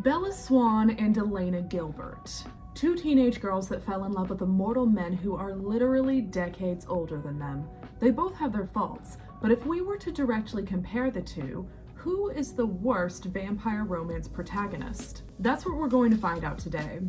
Bella Swan and Elena Gilbert. Two teenage girls that fell in love with immortal men who are literally decades older than them. They both have their faults, but if we were to directly compare the two, who is the worst vampire romance protagonist? That's what we're going to find out today.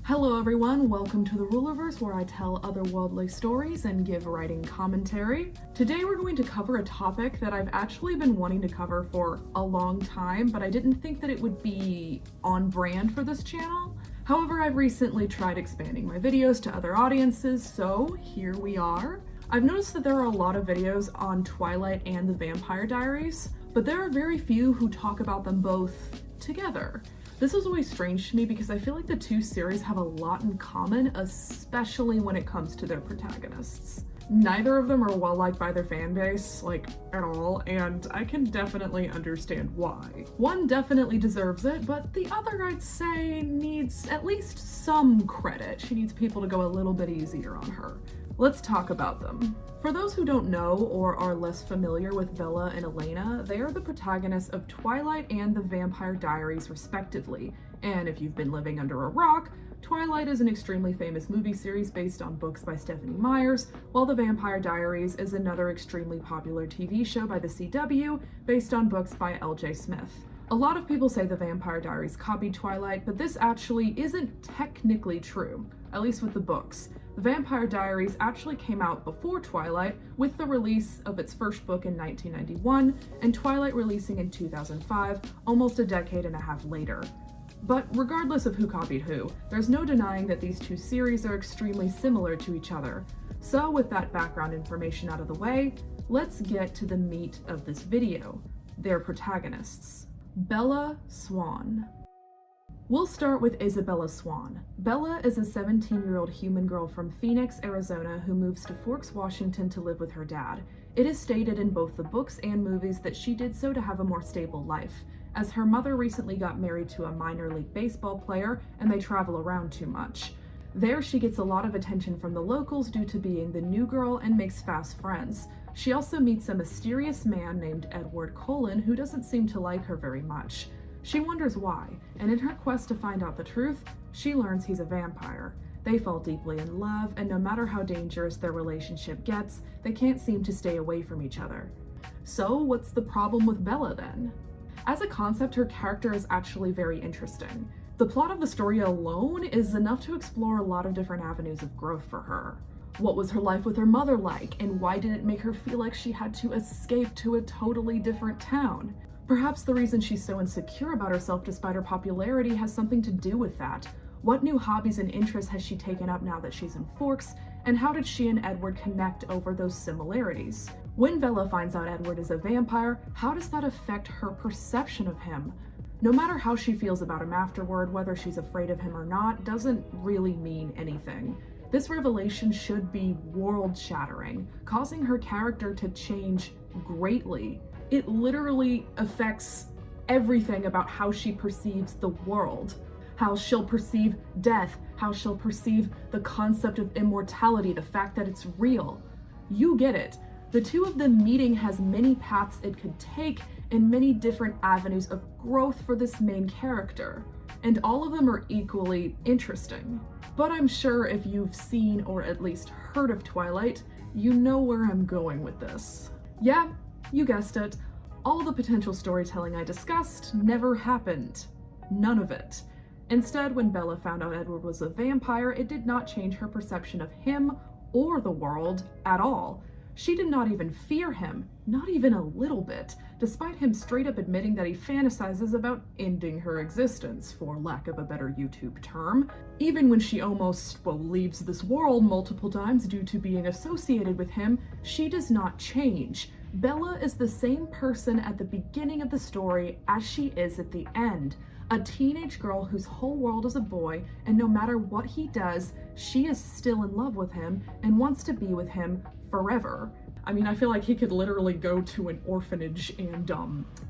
Hello everyone, welcome to the Reulerverse, where I tell otherworldly stories and give writing commentary. Today we're going to cover a topic that I've actually been wanting to cover for a long time, but I didn't think that it would be on brand for this channel. However, I've recently tried expanding my videos to other audiences, so here we are. I've noticed that there are a lot of videos on Twilight and the Vampire Diaries, but there are very few who talk about them both together. This was always strange to me because I feel like the two series have a lot in common, especially when it comes to their protagonists. Neither of them are well liked by their fan base, like, at all, and I can definitely understand why. One definitely deserves it, but the other, I'd say, needs at least some credit. She needs people to go a little bit easier on her. Let's talk about them. For those who don't know or are less familiar with Bella and Elena, they are the protagonists of Twilight and the Vampire Diaries respectively. And if you've been living under a rock, Twilight is an extremely famous movie series based on books by Stephanie Meyers, while the Vampire Diaries is another extremely popular TV show by the CW based on books by L.J. Smith. A lot of people say the Vampire Diaries copied Twilight, but this actually isn't technically true, at least with the books. The Vampire Diaries actually came out before Twilight, with the release of its first book in 1991, and Twilight releasing in 2005, almost a decade and a half later. But regardless of who copied who, there's no denying that these two series are extremely similar to each other. So with that background information out of the way, let's get to the meat of this video, their protagonists. Bella Swan. We'll start with Isabella Swan. Bella is a 17-year-old human girl from Phoenix, Arizona who moves to Forks, Washington to live with her dad. It is stated in both the books and movies that she did so to have a more stable life, as her mother recently got married to a minor league baseball player and they travel around too much. There she gets a lot of attention from the locals due to being the new girl and makes fast friends. She also meets a mysterious man named Cullen who doesn't seem to like her very much. She wonders why, and in her quest to find out the truth, she learns he's a vampire. They fall deeply in love, and no matter how dangerous their relationship gets, they can't seem to stay away from each other. So what's the problem with Bella then? As a concept, her character is actually very interesting. The plot of the story alone is enough to explore a lot of different avenues of growth for her. What was her life with her mother like, and why did it make her feel like she had to escape to a totally different town? Perhaps the reason she's so insecure about herself despite her popularity has something to do with that. What new hobbies and interests has she taken up now that she's in Forks, and how did she and Edward connect over those similarities? When Bella finds out Edward is a vampire, how does that affect her perception of him? No matter how she feels about him afterward, whether she's afraid of him or not, doesn't really mean anything. This revelation should be world-shattering, causing her character to change greatly. It literally affects everything about how she perceives the world, how she'll perceive death, how she'll perceive the concept of immortality, the fact that it's real. You get it. The two of them meeting has many paths it could take and many different avenues of growth for this main character, and all of them are equally interesting. But I'm sure if you've seen or at least heard of Twilight, you know where I'm going with this. Yeah, you guessed it. All the potential storytelling I discussed never happened. None of it. Instead, when Bella found out Edward was a vampire, it did not change her perception of him or the world at all. She did not even fear him, not even a little bit, despite him straight up admitting that he fantasizes about ending her existence, for lack of a better YouTube term. Even when she almost, leaves this world multiple times due to being associated with him, she does not change. Bella is the same person at the beginning of the story as she is at the end. A teenage girl whose whole world is a boy, and no matter what he does, she is still in love with him and wants to be with him forever. I mean, I feel like he could literally go to an orphanage and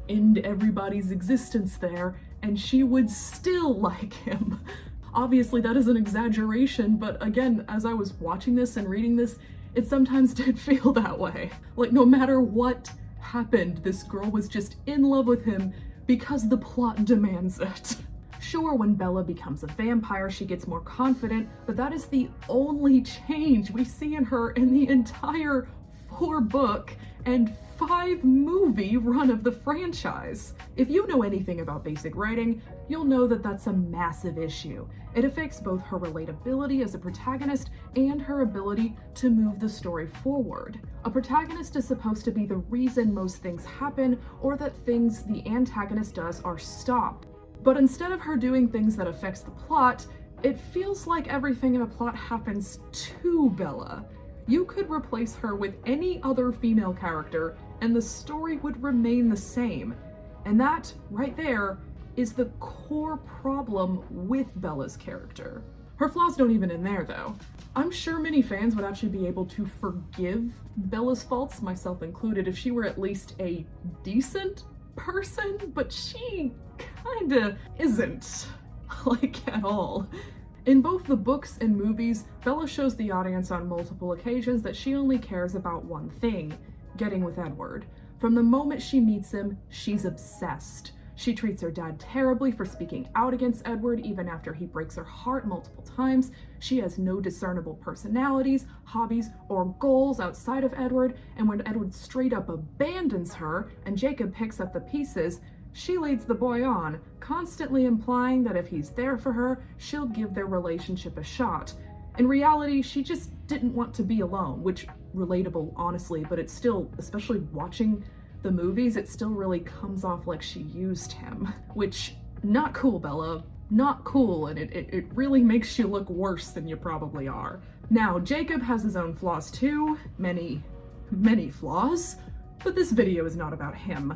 end everybody's existence there, and she would still like him. Obviously, that is an exaggeration, but again, as I was watching this and reading this, it sometimes did feel that way. Like, no matter what happened, this girl was just in love with him because the plot demands it. Sure, when Bella becomes a vampire, she gets more confident, but that is the only change we see in her in the entire 4-book and 5-movie run of the franchise. If you know anything about basic writing, you'll know that that's a massive issue. It affects both her relatability as a protagonist and her ability to move the story forward. A protagonist is supposed to be the reason most things happen, or that things the antagonist does are stopped. But instead of her doing things that affects the plot, it feels like everything in the plot happens to Bella. You could replace her with any other female character and the story would remain the same. And that, right there, is the core problem with Bella's character. Her flaws don't even end there, though. I'm sure many fans would actually be able to forgive Bella's faults, myself included, if she were at least a decent person, but she kinda isn't, like, at all. In both the books and movies, Bella shows the audience on multiple occasions that she only cares about one thing: getting with Edward. From the moment she meets him, she's obsessed. She treats her dad terribly for speaking out against Edward even after he breaks her heart multiple times. She has no discernible personalities, hobbies, or goals outside of Edward, and when Edward straight up abandons her and Jacob picks up the pieces, she leads the boy on, constantly implying that if he's there for her, she'll give their relationship a shot. In reality, she just didn't want to be alone, which, relatable honestly, but it's still, especially watching the movies, it still really comes off like she used him. Which, not cool, Bella. Not cool, and it really makes you look worse than you probably are. Now, Jacob has his own flaws too. Many, many flaws. But this video is not about him.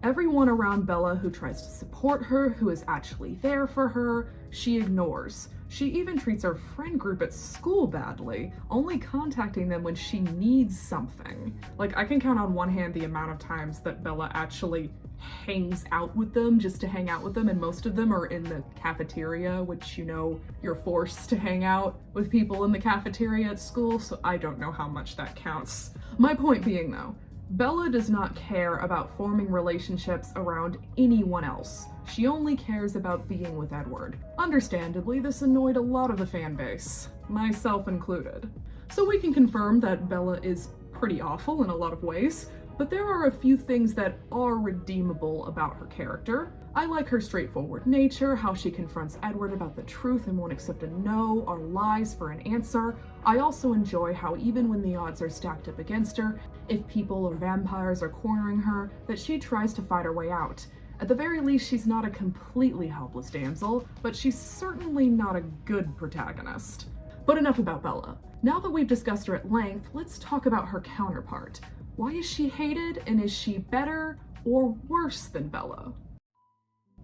Everyone around Bella who tries to support her, who is actually there for her, she ignores. She even treats her friend group at school badly, only contacting them when she needs something. Like, I can count on one hand the amount of times that Bella actually hangs out with them just to hang out with them, and most of them are in the cafeteria, which, you know, you're forced to hang out with people in the cafeteria at school, so I don't know how much that counts. My point being, though, Bella does not care about forming relationships around anyone else. She only cares about being with Edward. Understandably, this annoyed a lot of the fan base, myself included. So we can confirm that Bella is pretty awful in a lot of ways, but there are a few things that are redeemable about her character. I like her straightforward nature, how she confronts Edward about the truth and won't accept a no or lies for an answer. I also enjoy how even when the odds are stacked up against her, if people or vampires are cornering her, that she tries to fight her way out. At the very least, she's not a completely helpless damsel, but she's certainly not a good protagonist. But enough about Bella. Now that we've discussed her at length, let's talk about her counterpart. Why is she hated, and is she better or worse than Bella?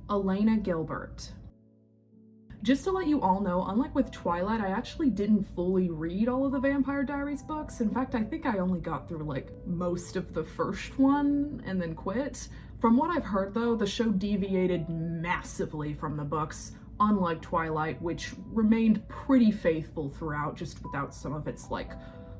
Elena Gilbert. Just to let you all know, unlike with Twilight, I actually didn't fully read all of the Vampire Diaries books. In fact, I think I only got through like most of the first one and then quit. From what I've heard though, the show deviated massively from the books, unlike Twilight, which remained pretty faithful throughout, just without some of its like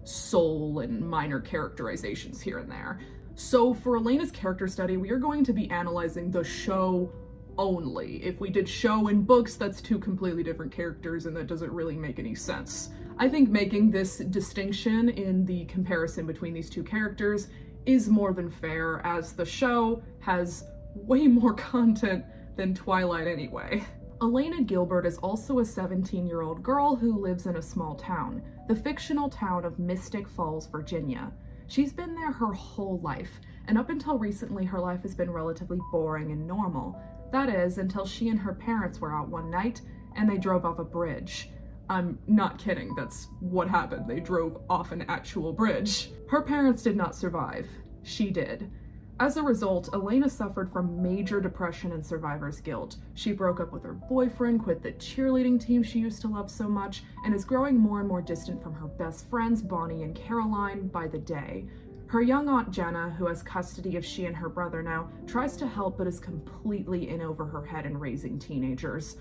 soul and minor characterizations here and there. So for Elena's character study, we are going to be analyzing the show only. If we did show and books, that's two completely different characters and that doesn't really make any sense. I think making this distinction in the comparison between these two characters is more than fair, as the show has way more content than Twilight anyway. Elena Gilbert is also a 17-year-old girl who lives in a small town, the fictional town of Mystic Falls, Virginia. She's been there her whole life, and up until recently her life has been relatively boring and normal. That is, until she and her parents were out one night and they drove off a bridge. I'm not kidding, that's what happened. They drove off an actual bridge. Her parents did not survive. She did. As a result, Elena suffered from major depression and survivor's guilt. She broke up with her boyfriend, quit the cheerleading team she used to love so much, and is growing more and more distant from her best friends, Bonnie and Caroline, by the day. Her young aunt Jenna, who has custody of she and her brother now, tries to help but is completely in over her head in raising teenagers.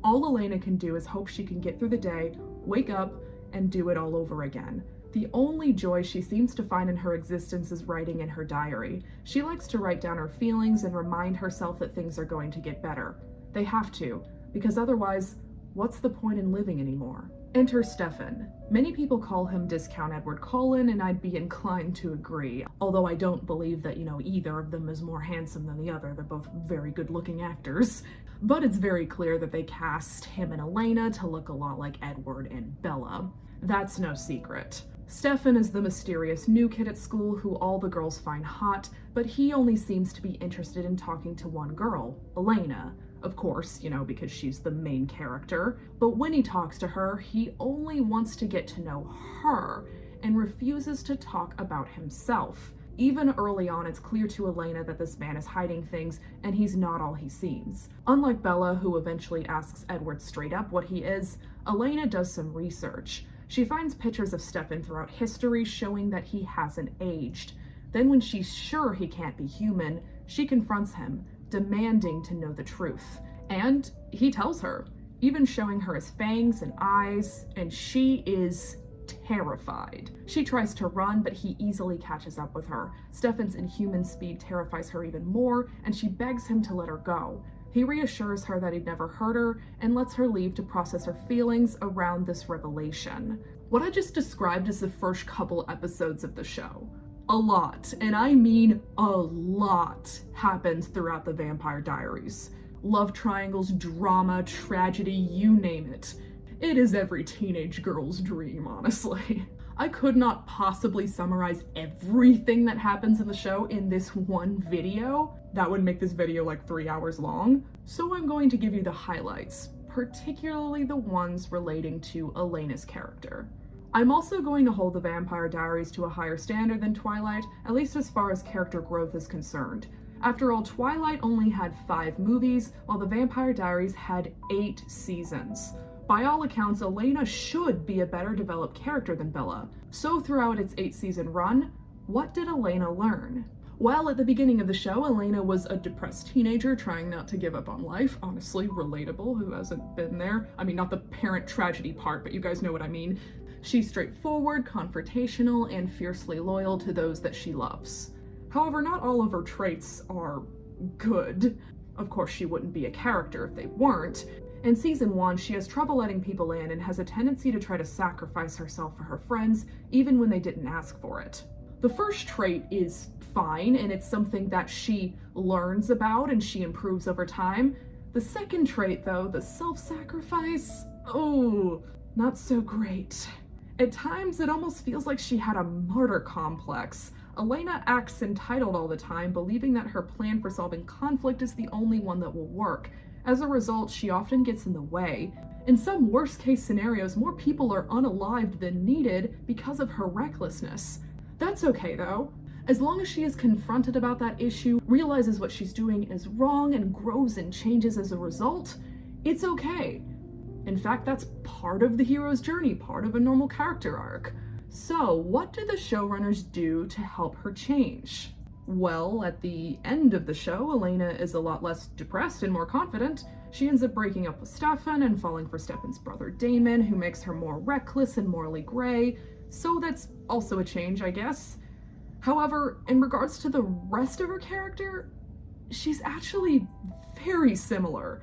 All Elena can do is hope she can get through the day, wake up, and do it all over again. The only joy she seems to find in her existence is writing in her diary. She likes to write down her feelings and remind herself that things are going to get better. They have to. because otherwise, what's the point in living anymore? Enter Stefan. Many people call him Discount Edward Cullen, and I'd be inclined to agree, although I don't believe that, either of them is more handsome than the other. They're both very good-looking actors. But it's very clear that they cast him and Elena to look a lot like Edward and Bella. That's no secret. Stefan is the mysterious new kid at school who all the girls find hot, but he only seems to be interested in talking to one girl, Elena. Of course, because she's the main character. But when he talks to her, he only wants to get to know her and refuses to talk about himself. Even early on, it's clear to Elena that this man is hiding things and he's not all he seems. Unlike Bella, who eventually asks Edward straight up what he is, Elena does some research. She finds pictures of Stefan throughout history showing that he hasn't aged. Then when she's sure he can't be human, she confronts him, demanding to know the truth. And he tells her, even showing her his fangs and eyes, and she is terrified. She tries to run, but he easily catches up with her. Stefan's inhuman speed terrifies her even more, and she begs him to let her go. He reassures her that he'd never hurt her and lets her leave to process her feelings around this revelation. What I just described is the first couple episodes of the show. A lot, and I mean a lot, happens throughout the Vampire Diaries. Love triangles, drama, tragedy, you name it. It is every teenage girl's dream, honestly. I could not possibly summarize everything that happens in the show in this one video. That would make this video like 3 hours long. So I'm going to give you the highlights, particularly the ones relating to Elena's character. I'm also going to hold the Vampire Diaries to a higher standard than Twilight, at least as far as character growth is concerned. After all, Twilight only had 5 movies, while the Vampire Diaries had 8 seasons. By all accounts, Elena should be a better developed character than Bella. So throughout its 8-season run, what did Elena learn? Well, at the beginning of the show, Elena was a depressed teenager trying not to give up on life. Honestly, relatable, who hasn't been there? I mean, not the parent tragedy part, but you guys know what I mean. She's straightforward, confrontational, and fiercely loyal to those that she loves. However, not all of her traits are good. Of course, she wouldn't be a character if they weren't. In season 1, she has trouble letting people in and has a tendency to try to sacrifice herself for her friends, even when they didn't ask for it. The first trait is fine, and it's something that she learns about and she improves over time. The second trait, though, the self-sacrifice, oh, not so great. At times, it almost feels like she had a martyr complex. Elena acts entitled all the time, believing that her plan for solving conflict is the only one that will work. As a result, she often gets in the way. In some worst-case scenarios, more people are unalived than needed because of her recklessness. That's okay, though. As long as she is confronted about that issue, realizes what she's doing is wrong, and grows and changes as a result, it's okay. In fact, that's part of the hero's journey, part of a normal character arc. So, what do the showrunners do to help her change? Well, at the end of the show, Elena is a lot less depressed and more confident. She ends up breaking up with Stefan and falling for Stefan's brother Damon, who makes her more reckless and morally gray. So that's also a change, I guess. However, in regards to the rest of her character, she's actually very similar.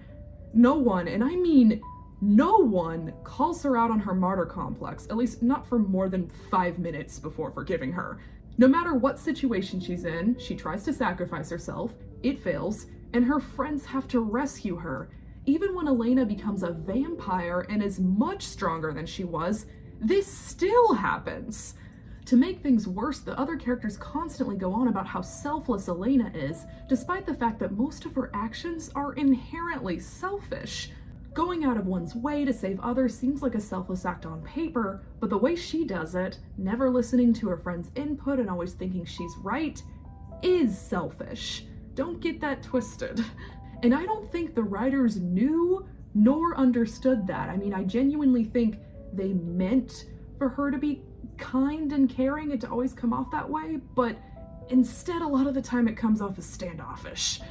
No one, and I mean no one, calls her out on her martyr complex, at least not for more than 5 minutes before forgiving her. No matter what situation she's in, she tries to sacrifice herself, it fails, and her friends have to rescue her. Even when Elena becomes a vampire and is much stronger than she was, this still happens. To make things worse, the other characters constantly go on about how selfless Elena is, despite the fact that most of her actions are inherently selfish. Going out of one's way to save others seems like a selfless act on paper, but the way she does it, never listening to her friends' input and always thinking she's right, is selfish. Don't get that twisted. And I don't think the writers knew nor understood that. I mean, I genuinely think they meant for her to be kind and caring and to always come off that way, but instead a lot of the time it comes off as standoffish.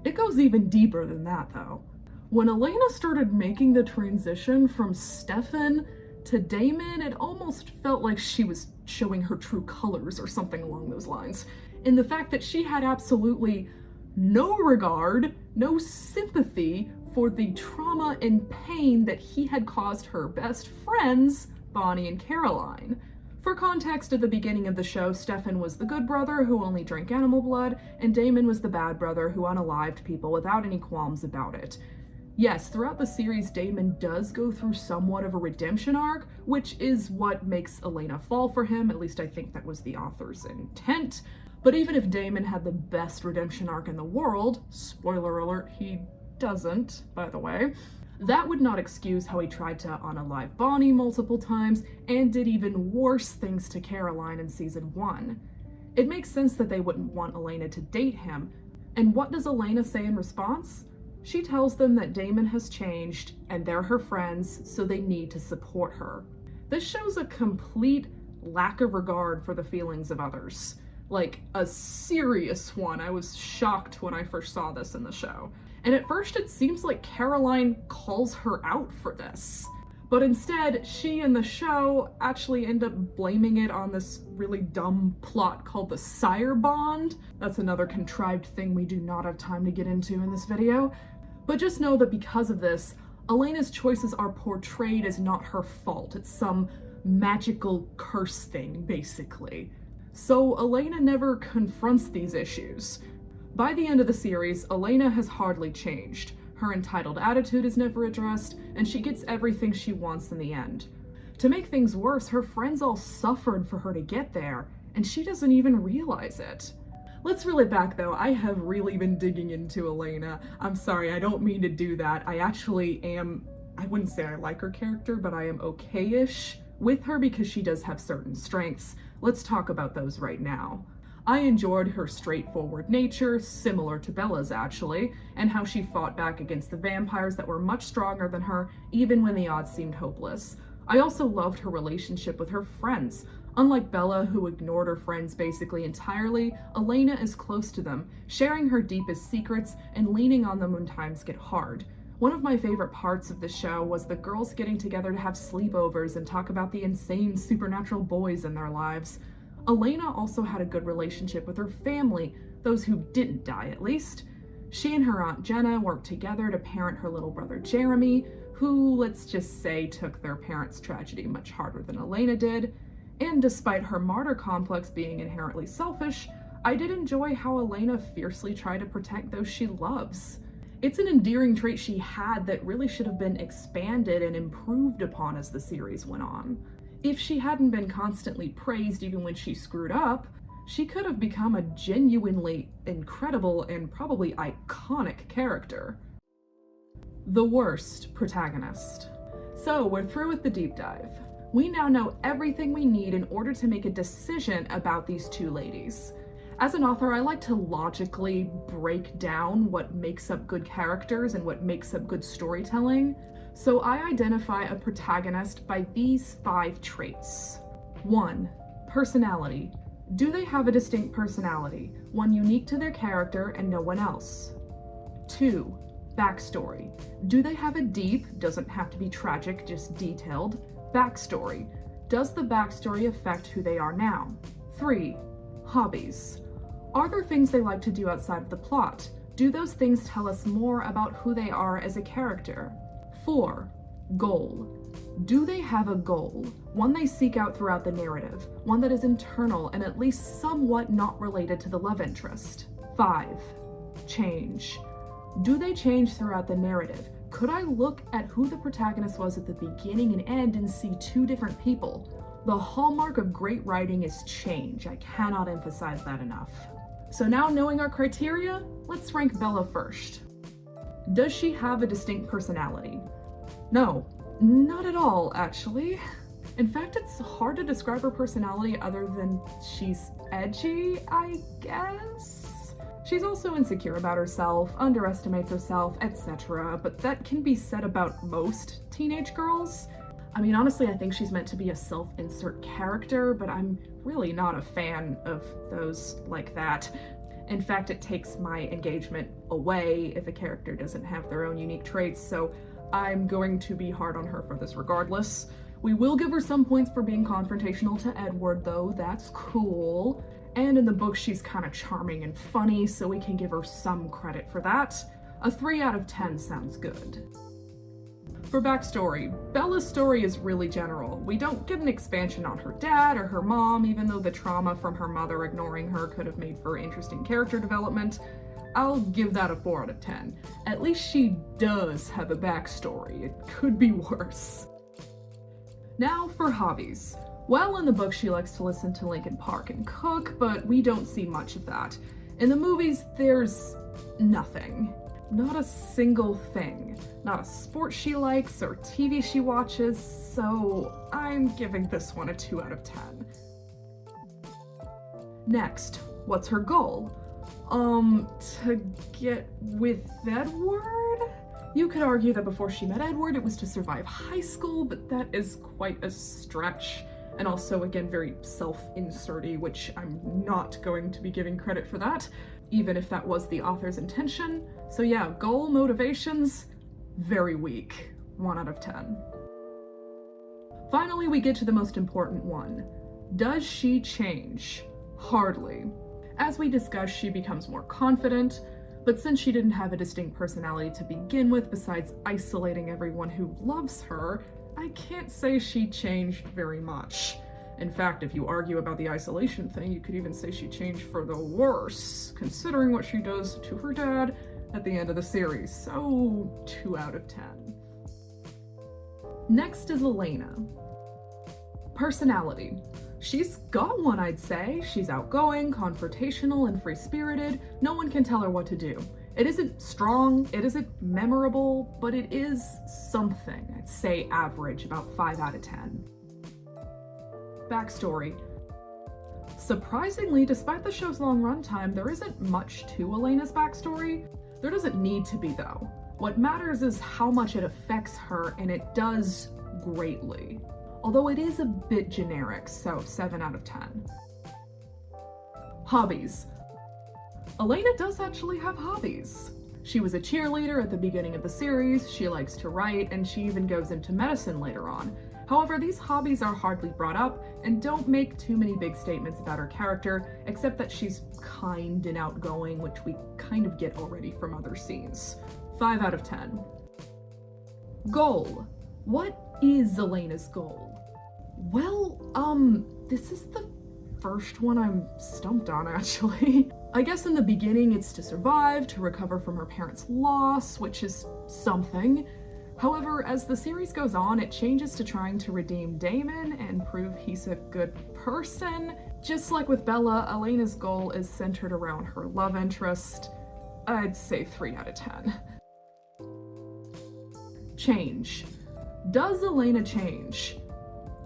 It goes even deeper than that, though. When Elena started making the transition from Stefan to Damon, it almost felt like she was showing her true colors or something along those lines. In the fact that she had absolutely no regard, no sympathy for the trauma and pain that he had caused her best friends, Bonnie and Caroline. For context, at the beginning of the show, Stefan was the good brother who only drank animal blood, and Damon was the bad brother who unalived people without any qualms about it. Yes, throughout the series, Damon does go through somewhat of a redemption arc, which is what makes Elena fall for him. At least I think that was the author's intent. But even if Damon had the best redemption arc in the world, spoiler alert, he doesn't, by the way, that would not excuse how he tried to unalive Bonnie multiple times and did even worse things to Caroline in season 1. It makes sense that they wouldn't want Elena to date him. And what does Elena say in response? She tells them that Damon has changed and they're her friends, so they need to support her. This shows a complete lack of regard for the feelings of others. Like, a serious one. I was shocked when I first saw this in the show. And at first it seems like Caroline calls her out for this. But instead, she and the show actually end up blaming it on this really dumb plot called the Sire Bond. That's another contrived thing we do not have time to get into in this video. But just know that because of this, Elena's choices are portrayed as not her fault. It's some magical curse thing, basically. So Elena never confronts these issues. By the end of the series, Elena has hardly changed. Her entitled attitude is never addressed, and she gets everything she wants in the end. To make things worse, her friends all suffered for her to get there, and she doesn't even realize it. Let's reel it back though. I have really been digging into Elena. I'm sorry, I don't mean to do that. I actually am, I wouldn't say I like her character, but I am okay-ish with her because she does have certain strengths. Let's talk about those right now. I enjoyed her straightforward nature, similar to Bella's actually, and how she fought back against the vampires that were much stronger than her, even when the odds seemed hopeless. I also loved her relationship with her friends. Unlike Bella, who ignored her friends basically entirely, Elena is close to them, sharing her deepest secrets and leaning on them when times get hard. One of my favorite parts of the show was the girls getting together to have sleepovers and talk about the insane supernatural boys in their lives. Elena also had a good relationship with her family, those who didn't die at least. She and her Aunt Jenna worked together to parent her little brother Jeremy, who, let's just say, took their parents' tragedy much harder than Elena did. And despite her martyr complex being inherently selfish, I did enjoy how Elena fiercely tried to protect those she loves. It's an endearing trait she had that really should have been expanded and improved upon as the series went on. If she hadn't been constantly praised even when she screwed up, she could have become a genuinely incredible and probably iconic character. The worst protagonist. So we're through with the deep dive. We now know everything we need in order to make a decision about these two ladies. As an author, I like to logically break down what makes up good characters and what makes up good storytelling. So I identify a protagonist by these 5 traits. 1. Personality. Do they have a distinct personality, one unique to their character and no one else? 2. Backstory. Do they have a deep, doesn't have to be tragic, just detailed, backstory? Does the backstory affect who they are now? 3. Hobbies. Are there things they like to do outside of the plot? Do those things tell us more about who they are as a character? 4. Goal. Do they have a goal? One they seek out throughout the narrative, one that is internal and at least somewhat not related to the love interest. 5. Change. Do they change throughout the narrative? Could I look at who the protagonist was at the beginning and end and see 2 different people? The hallmark of great writing is change. I cannot emphasize that enough. So now knowing our criteria, let's rank Bella first. Does she have a distinct personality? No, not at all, actually. In fact, it's hard to describe her personality other than she's edgy, I guess? She's also insecure about herself, underestimates herself, etc., but that can be said about most teenage girls. I mean, honestly, I think she's meant to be a self-insert character, but I'm really not a fan of those like that. In fact, it takes my engagement away if a character doesn't have their own unique traits, so I'm going to be hard on her for this regardless. We will give her some points for being confrontational to Edward, though. That's cool. And in the book, she's kind of charming and funny, so we can give her some credit for that. A 3 out of 10 sounds good. For backstory, Bella's story is really general. We don't get an expansion on her dad or her mom, even though the trauma from her mother ignoring her could have made for interesting character development. I'll give that a 4 out of 10. At least she does have a backstory. It could be worse. Now for hobbies. Well, in the book she likes to listen to Linkin Park and cook, but we don't see much of that. In the movies, there's nothing. Not a single thing. Not a sport she likes or TV she watches, so I'm giving this one a 2 out of 10. Next, what's her goal? To get with Edward? You could argue that before she met Edward, it was to survive high school, but that is quite a stretch. And also, again, very self-inserty, which I'm not going to be giving credit for that, even if that was the author's intention. So yeah, goal, motivations, very weak. 1 out of 10. Finally, we get to the most important one. Does she change? Hardly. As we discussed, she becomes more confident, but since she didn't have a distinct personality to begin with besides isolating everyone who loves her, I can't say she changed very much. In fact, if you argue about the isolation thing, you could even say she changed for the worse, considering what she does to her dad at the end of the series, so 2 out of 10. Next is Elena. Personality. She's got one, I'd say. She's outgoing, confrontational, and free-spirited. No one can tell her what to do. It isn't strong, it isn't memorable, but it is something. I'd say average, about 5 out of 10. Backstory. Surprisingly, despite the show's long runtime, there isn't much to Elena's backstory. There doesn't need to be, though. What matters is how much it affects her, and it does greatly. Although it is a bit generic, so 7 out of 10. Hobbies. Elena does actually have hobbies. She was a cheerleader at the beginning of the series, she likes to write, and she even goes into medicine later on. However, these hobbies are hardly brought up and don't make too many big statements about her character, except that she's kind and outgoing, which we kind of get already from other scenes. 5 out of 10. Goal. What is Elena's goal? Well, this is the first one I'm stumped on, actually. I guess in the beginning it's to survive, to recover from her parents' loss, which is something. However, as the series goes on, it changes to trying to redeem Damon and prove he's a good person. Just like with Bella, Elena's goal is centered around her love interest. I'd say 3 out of 10. Change. Does Elena change?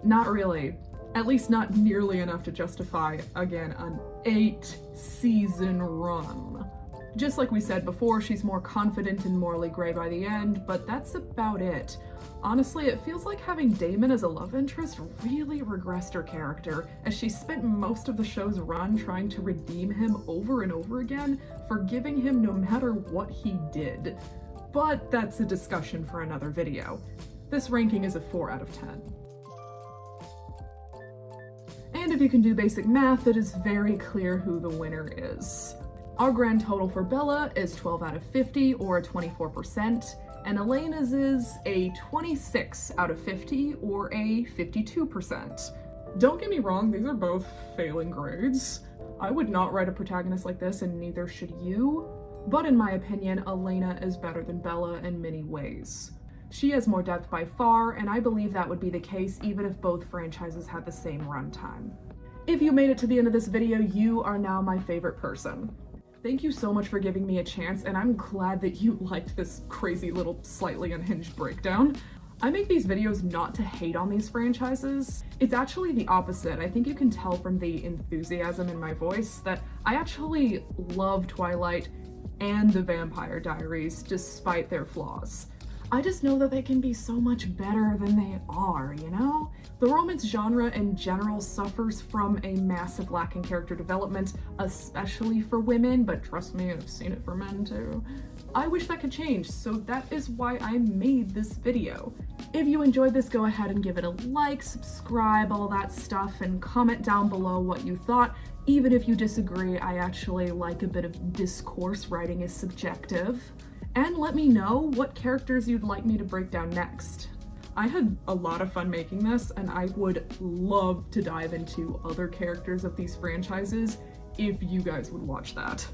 Not really. At least not nearly enough to justify, again, an 8-season run. Just like we said before, she's more confident and morally gray by the end, but that's about it. Honestly, it feels like having Damon as a love interest really regressed her character, as she spent most of the show's run trying to redeem him over and over again, forgiving him no matter what he did. But that's a discussion for another video. This ranking is a 4 out of 10. And if you can do basic math, it is very clear who the winner is. Our grand total for Bella is 12 out of 50, or a 24%, and Elena's is a 26 out of 50, or a 52%. Don't get me wrong, these are both failing grades. I would not write a protagonist like this, and neither should you. But in my opinion, Elena is better than Bella in many ways. She has more depth by far, and I believe that would be the case even if both franchises had the same runtime. If you made it to the end of this video, you are now my favorite person. Thank you so much for giving me a chance, and I'm glad that you liked this crazy little slightly unhinged breakdown. I make these videos not to hate on these franchises. It's actually the opposite. I think you can tell from the enthusiasm in my voice that I actually love Twilight and the Vampire Diaries despite their flaws. I just know that they can be so much better than they are, you know? The romance genre in general suffers from a massive lack in character development, especially for women, but trust me, I've seen it for men too. I wish that could change, so that is why I made this video. If you enjoyed this, go ahead and give it a like, subscribe, all that stuff, and comment down below what you thought. Even if you disagree, I actually like a bit of discourse. Writing is subjective. and let me know what characters you'd like me to break down next. I had a lot of fun making this, and I would love to dive into other characters of these franchises if you guys would watch that.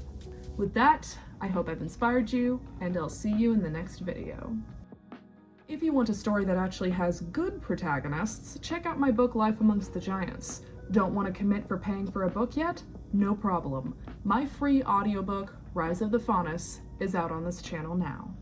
With that, I hope I've inspired you, and I'll see you in the next video. If you want a story that actually has good protagonists, check out my book Life Amongst the Giants. Don't want to commit for paying for a book yet? No problem. My free audiobook, Rise of the Faunus, is out on this channel now.